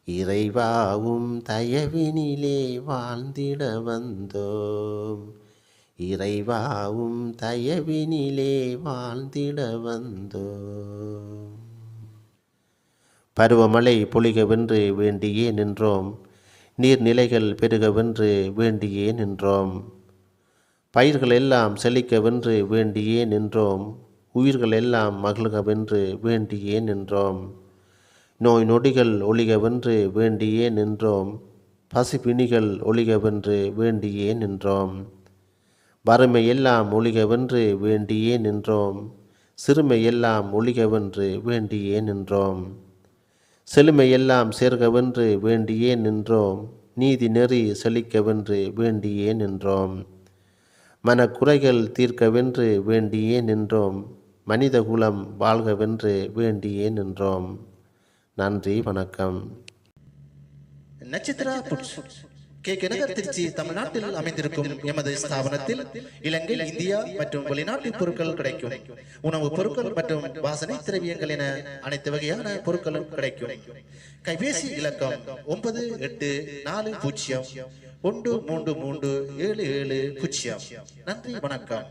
இறைவாவும் தயவினிலே வாழ்ந்திட வந்தோம். இறைவாவும் தயவினிலே வாழ்ந்திட வந்தோம். பருவமழை பொழிகவென்று வேண்டியே நின்றோம். நீர்நிலைகள் பெருகவென்று வேண்டியே நின்றோம். பயிர்கள் எல்லாம் செழிக்கவென்று வேண்டியே நின்றோம். உயிர்கள் எல்லாம் மகிழ்கவென்று வேண்டியே நின்றோம். நோய் நொடிகள் ஒழிகவென்று வேண்டியே நின்றோம். பசிப்பிணிகள் ஒழிகவென்று வேண்டியே நின்றோம். வறுமை எல்லாம் ஒழிகவென்று வேண்டியே நின்றோம். சிறுமை எல்லாம் ஒழிகவென்று வேண்டியே நின்றோம். செழுமையெல்லாம் சேர்கவென்று வேண்டியே நின்றோம். நீதி நெறி செழிக்கவென்று வேண்டியே நின்றோம். மனக்குறைகள் தீர்க்கவென்று வேண்டியே நின்றோம். மனித குலம் வாழ்கவென்று வேண்டியே நின்றோம். நன்றி, வணக்கம். நட்சத்திரா புட்ஸ் நகர், திருச்சி, தமிழ்நாட்டில் அமைந்திருக்கும் எமது ஸ்தாபனத்தில் இலங்கை, இந்தியா மற்றும் வெளிநாட்டு பொருட்கள் கிடைக்கும். உணவுப் பொருட்கள் மற்றும் வாசனை திரவியங்கள் என அனைத்து வகையான பொருட்களும் கிடைக்கும். கைபேசி இலக்கம் 9840133770. நன்றி, வணக்கம்.